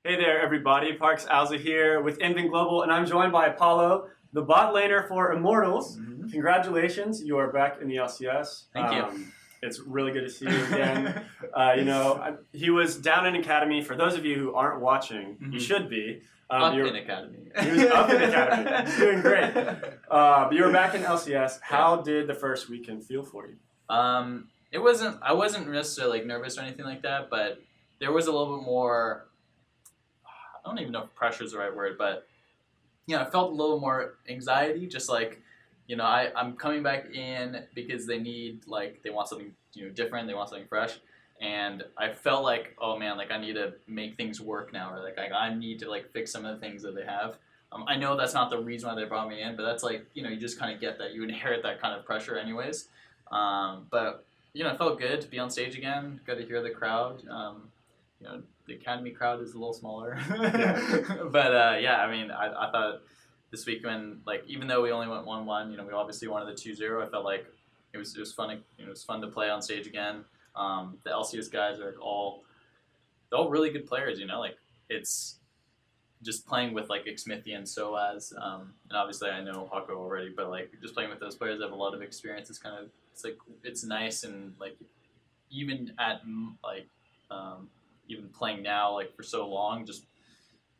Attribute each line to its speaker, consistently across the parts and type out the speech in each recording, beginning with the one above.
Speaker 1: Hey there, everybody. Parks Alza here with Invin Global, and I'm joined by Apollo, the bot laner for Immortals. Mm-hmm. Congratulations, you are back in the LCS.
Speaker 2: Thank you.
Speaker 1: It's really good to see you again. He was down in Academy. For those of you who aren't watching, you should be.
Speaker 2: Up in Academy.
Speaker 1: He was up in Academy. He's doing great. But you were back in LCS. How did the first weekend feel for you?
Speaker 2: It wasn't. I wasn't necessarily nervous or anything like that, but there was a little bit more. I don't even know if pressure is the right word, but I felt a little more anxiety. Just like, I'm coming back in because they want something different. They want something fresh, and I felt like, oh man, I need to make things work now, or I need to fix some of the things that they have. I know that's not the reason why they brought me in, but that's you just kind of get that. You inherit that kind of pressure anyways. But it felt good to be on stage again. Good to hear the crowd. The Academy crowd is a little smaller. But I thought this week when even though we only went 1-1, we obviously wanted the 2-0. I felt like it was fun. It was fun to play on stage again. The LCS guys are all really good players. It's just playing with Xmithie and Soaz, and obviously I know Hako already, but just playing with those players that have a lot of experience is it's nice, and even at even playing now for so long, just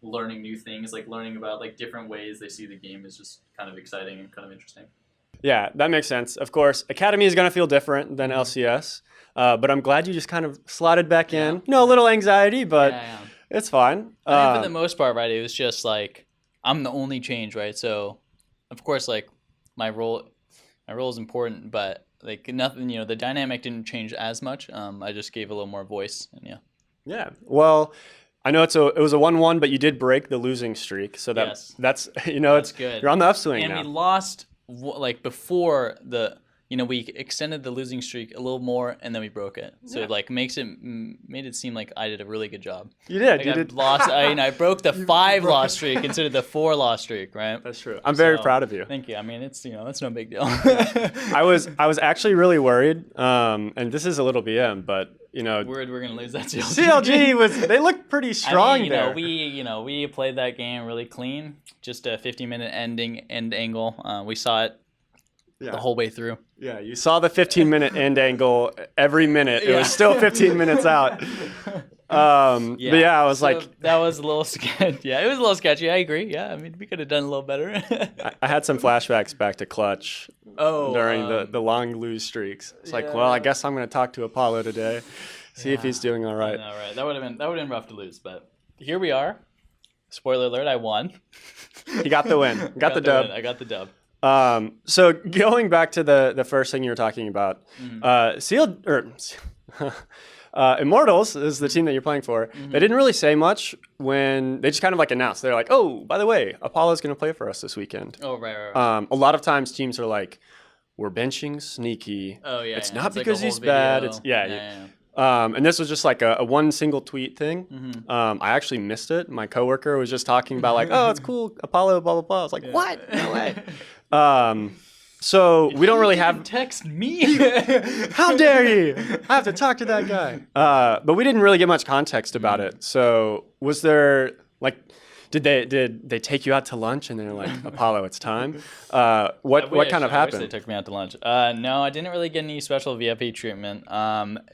Speaker 2: learning new things, learning about different ways they see the game is just kind of exciting and kind of interesting.
Speaker 1: Yeah, that makes sense. Of course, Academy is going to feel different than LCS, but I'm glad you just kind of slotted back in. A little anxiety, but it's fine.
Speaker 3: I mean, for the most part, right, it was just I'm the only change, right? So, of course, my role is important, but nothing, the dynamic didn't change as much. I just gave a little more voice, and
Speaker 1: Yeah. Well, I know it was a 1-1, but you did break the losing streak, so that's
Speaker 3: that's good.
Speaker 1: You're on the upswing
Speaker 3: and
Speaker 1: now.
Speaker 3: We lost before the we extended the losing streak a little more, and then we broke it. So it made it seem like I did a really good job.
Speaker 1: You did. You did.
Speaker 3: I broke the 5 loss streak instead of the 4 loss streak, right?
Speaker 1: That's true. I'm very proud of you.
Speaker 3: Thank you. I mean, it's it's no big deal.
Speaker 1: I was actually really worried, and this is a little BM, but
Speaker 3: worried we're gonna lose that CLG.
Speaker 1: They looked pretty strong there.
Speaker 3: We played that game really clean. Just a 15-minute end angle. We saw it the whole way through.
Speaker 1: Yeah, you saw the 15-minute end angle every minute. It was still 15 minutes out. But I was
Speaker 3: that was a little sketchy. Yeah, it was a little sketchy. I agree. Yeah, I mean, we could have done a little better.
Speaker 1: I had some flashbacks back to Clutch during the long lose streaks. It's well, I guess I'm going to talk to Apollo today, see if he's doing all right.
Speaker 3: I know, right? That would have been rough to lose, but here we are. Spoiler alert: I won.
Speaker 1: He got the win. Got the dub.
Speaker 3: I got the dub.
Speaker 1: So going back to the first thing you were talking about, Immortals is the team that you're playing for. They didn't really say much when they just kind of announced. They're like, oh, by the way, Apollo's going to play for us this weekend.
Speaker 3: Oh, right.
Speaker 1: A lot of times teams are like, we're benching Sneaky.
Speaker 3: Oh, yeah.
Speaker 1: It's not because he's bad. It's and this was just a one single tweet thing. I actually missed it. My coworker was just talking about oh, it's cool, Apollo, blah, blah, blah. I was like, what? No way. So we don't really have.
Speaker 3: Text me.
Speaker 1: How dare you? I have to talk to that guy. But we didn't really get much context about it. So was there did they take you out to lunch and they're like, Apollo, it's time? What kind of happened?
Speaker 3: I wish they took me out to lunch. No, I didn't really get any special VIP treatment.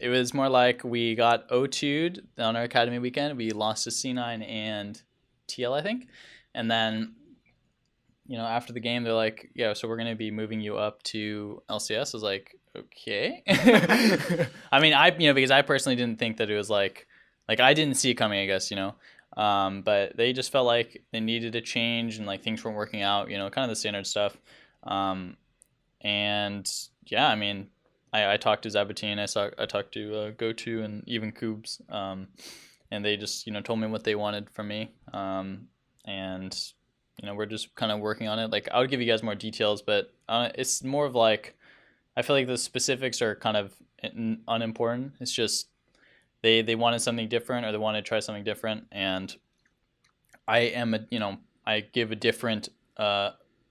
Speaker 3: It was more like we got O2'd on our Academy weekend. We lost to C9 and TL, I think, and then. After the game, they're like, yeah, so we're going to be moving you up to LCS. I was like, okay. I mean, because I personally didn't think that it was I didn't see it coming, I guess, but they just felt like they needed a change and things weren't working out, kind of the standard stuff. And yeah, I mean, I talked to Zabatine, I talked to GoTo and even Koobs, and they just, told me what they wanted from me. And we're just kind of working on it. I would give you guys more details, but it's more of I feel like the specifics are kind of unimportant. It's just they wanted something different, or they wanted to try something different, and I give different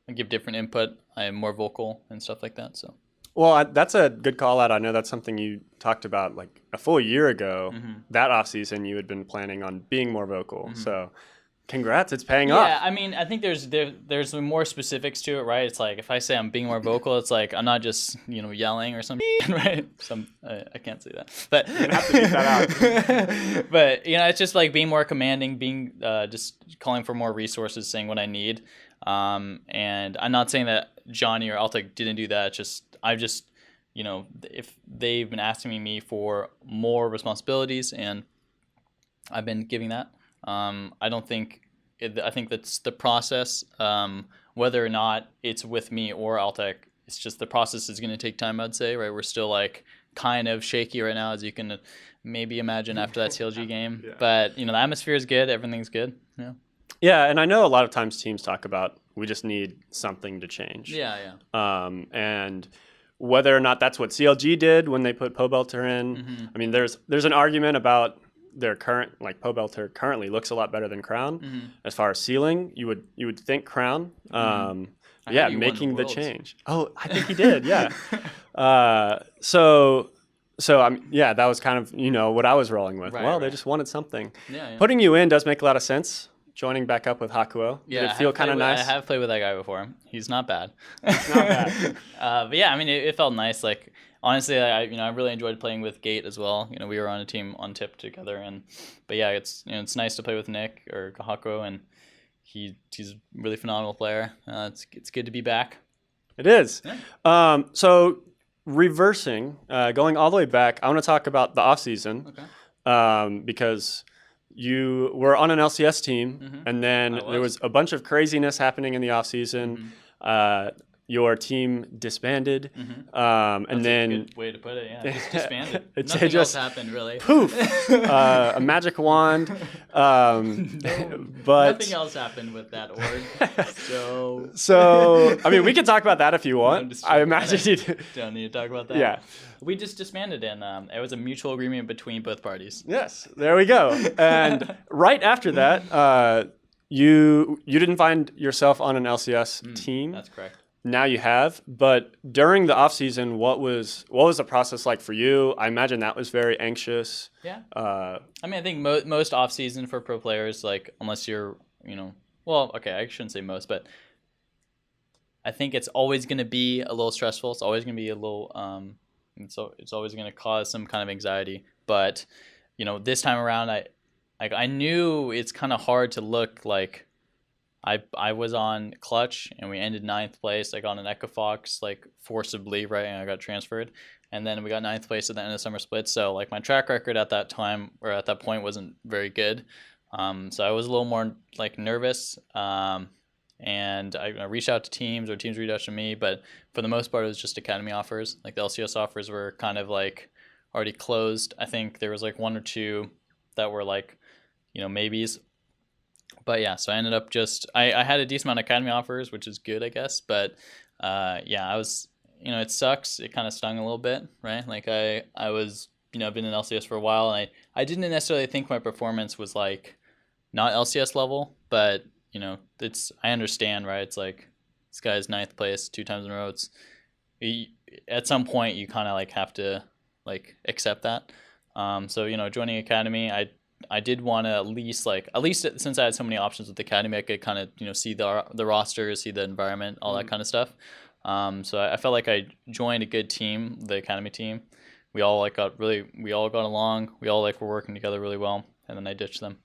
Speaker 3: input. I am more vocal and stuff like that. So
Speaker 1: Well, that's a good call out. I know that's something you talked about like a full year ago. That off season, you had been planning on being more vocal. So, congrats, it's paying off.
Speaker 3: Yeah, I mean, I think there's more specifics to it, right? It's like if I say I'm being more vocal, it's like I'm not just yelling or something, right? I can't say that, but
Speaker 1: you have to beat that out.
Speaker 3: But it's just like being more commanding, being just calling for more resources, saying what I need. And I'm not saying that Johnny or Altec didn't do that. I've just, if they've been asking me for more responsibilities and I've been giving that. I think that's the process. Whether or not it's with me or Altec, it's just the process is going to take time, I'd say, right? We're still like kind of shaky right now, as you can maybe imagine after that CLG game. Yeah. But, the atmosphere is good. Everything's good. Yeah.
Speaker 1: Yeah, and I know a lot of times teams talk about we just need something to change.
Speaker 3: Yeah.
Speaker 1: And whether or not that's what CLG did when they put Pobelter in, I mean, there's an argument about their current, like Pobelter currently looks a lot better than Crown as far as ceiling. You would think Crown, making the change. Oh, I think he did. Yeah. So that was kind of what I was rolling with. Right, they just wanted something. Yeah. Putting you in does make a lot of sense. Joining back up with Hakuo. Did it feel kind of nice?
Speaker 3: I have played with that guy before. He's not bad.
Speaker 1: It's not bad.
Speaker 3: But yeah, I mean, it felt nice. Like, honestly, I really enjoyed playing with Gate as well. We were on a team on Tip together, but yeah, it's nice to play with Nick or Hakuo, and he's a really phenomenal player. It's good to be back.
Speaker 1: It is. Yeah. So reversing, going all the way back, I want to talk about the off season. Okay. Because you were on an LCS team, and then there was a bunch of craziness happening in the offseason. Your team disbanded, and then
Speaker 3: a good way to put it. Yeah, just disbanded. Nothing else happened really.
Speaker 1: Poof, a magic wand. But
Speaker 3: nothing else happened with that org.
Speaker 1: So I mean, we can talk about that if you want. I imagine you
Speaker 3: don't need to talk about that.
Speaker 1: Yeah.
Speaker 3: We just disbanded, and it was a mutual agreement between both parties.
Speaker 1: Yes, there we go. And right after that, you didn't find yourself on an LCS team.
Speaker 3: That's correct.
Speaker 1: Now you have, but during the off season, what was the process like for you? I imagine that was very anxious.
Speaker 3: Yeah. I mean, I think most off season for pro players, like unless you're, well, okay, I shouldn't say most, but I think it's always going to be a little stressful. It's always going to be a little, it's always going to cause some kind of anxiety. But this time around, I knew it's kind of hard to look like. I was on Clutch and we ended 9th place. I got an Echo Fox forcibly, right? And I got transferred. And then we got 9th place at the end of the summer split. So my track record at that time or at that point wasn't very good. So I was a little more nervous. And I reached out to teams or teams reached out to me. But for the most part, it was just academy offers. The LCS offers were kind of already closed. I think there was one or two that were maybes. But yeah, so I ended up I had a decent amount of academy offers, which is good, I guess. But I was, it sucks. It kind of stung a little bit, right? I was, I've been in LCS for a while, and I didn't necessarily think my performance was not LCS level, but I understand, right? It's this guy's 9th place 2 times in a row. At some point you kind of have to accept that. So joining academy, I did want to at least since I had so many options with the academy, I could kind of see the roster, see the environment, all that kind of stuff. So I felt like I joined a good team, the academy team. We all got along. We all were working together really well. And then I ditched them.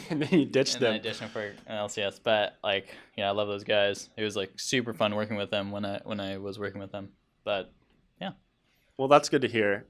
Speaker 1: And then you ditched them.
Speaker 3: And then I ditched them for an LCS. But I love those guys. It was super fun working with them when I was working with them. But yeah.
Speaker 1: Well, that's good to hear.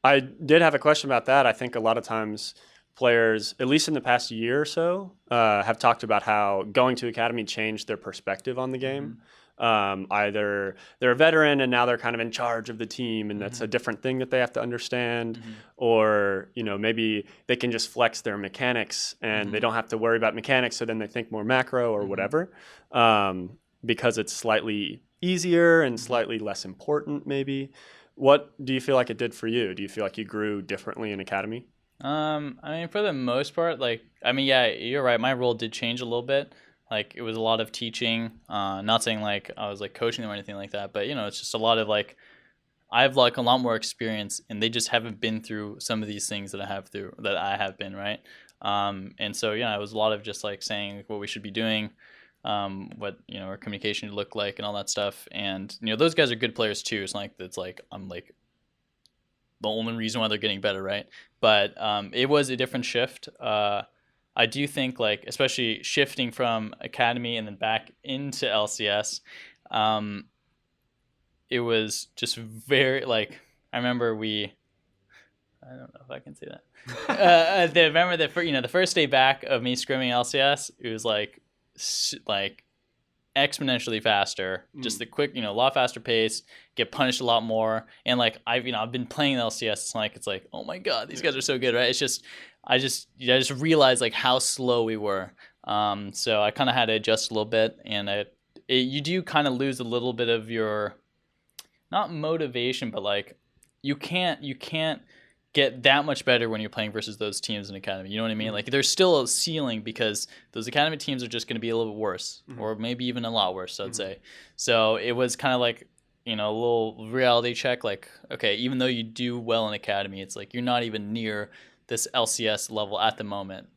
Speaker 1: I did have a question about that. I think a lot of times players, at least in the past year or so, have talked about how going to academy changed their perspective on the game. Either they're a veteran and now they're kind of in charge of the team, and that's a different thing that they have to understand, or maybe they can just flex their mechanics and they don't have to worry about mechanics, so then they think more macro or whatever, because it's slightly easier and slightly less important maybe. What do you feel like it did for you? Do you feel like you grew differently in academy?
Speaker 3: I mean, for the most part, yeah, you're right. My role did change a little bit. Like it was a lot of teaching. Not saying like I was like coaching them or anything like that, but you know, it's just a lot of like I have like a lot more experience, and they just haven't been through some of these things that I have been, right? And so yeah, it was a lot of just like saying what we should be doing, what you know our communication should look like, and all that stuff. And you know, those guys are good players too. It's like I'm like the only reason why they're getting better, right? But it was a different shift. I do think like especially shifting from academy and then back into LCS. It was just very like I remember I don't know if I can say that. Remember the first day back of me scrimming LCS, it was like exponentially faster, just the quick, you know, a lot faster pace, get punished a lot more, and like I've been playing LCS. It's like oh my god, these guys are so good, right? It's just I just realized like how slow we were. So I kind of had to adjust a little bit, and you do kind of lose a little bit of your not motivation, but like you can't get that much better when you're playing versus those teams in academy. You know what I mean? Like there's still a ceiling because those academy teams are just going to be a little bit worse, or maybe even a lot worse, I'd say. So it was kind of like, you know, a little reality check. Like, okay, even though you do well in academy, it's like you're not even near this LCS level at the moment.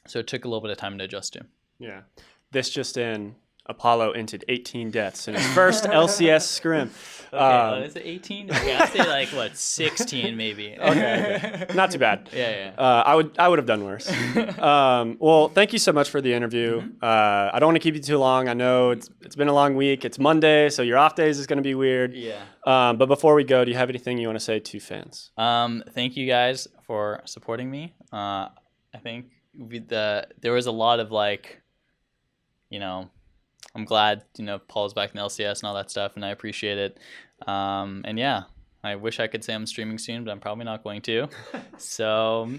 Speaker 3: So it took a little bit of time to adjust to.
Speaker 1: Yeah. This just in, Apollo entered 18 deaths in his first LCS scrim.
Speaker 3: Okay, is it 18? Okay, I'd say like what, 16 maybe.
Speaker 1: Okay. Not too bad.
Speaker 3: Yeah.
Speaker 1: I would have done worse. Well, thank you so much for the interview. I don't want to keep you too long. I know it's been a long week. It's Monday, so your off days is going to be weird.
Speaker 3: Yeah.
Speaker 1: But before we go, do you have anything you want to say to fans?
Speaker 3: Thank you guys for supporting me. I think there was a lot of like, you know, I'm glad, you know, Paul's back in LCS and all that stuff, and I appreciate it. And yeah, I wish I could say I'm streaming soon, but I'm probably not going to. So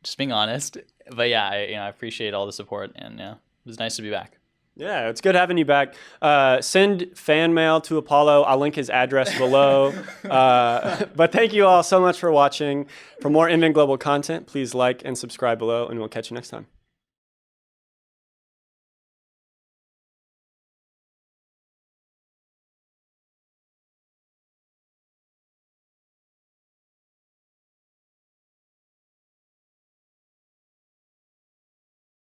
Speaker 3: just being honest. But yeah, I appreciate all the support, and yeah, it was nice to be back.
Speaker 1: Yeah, it's good having you back. Send fan mail to Apollo. I'll link his address below. But thank you all so much for watching. For more MN Global content, please like and subscribe below, and we'll catch you next time.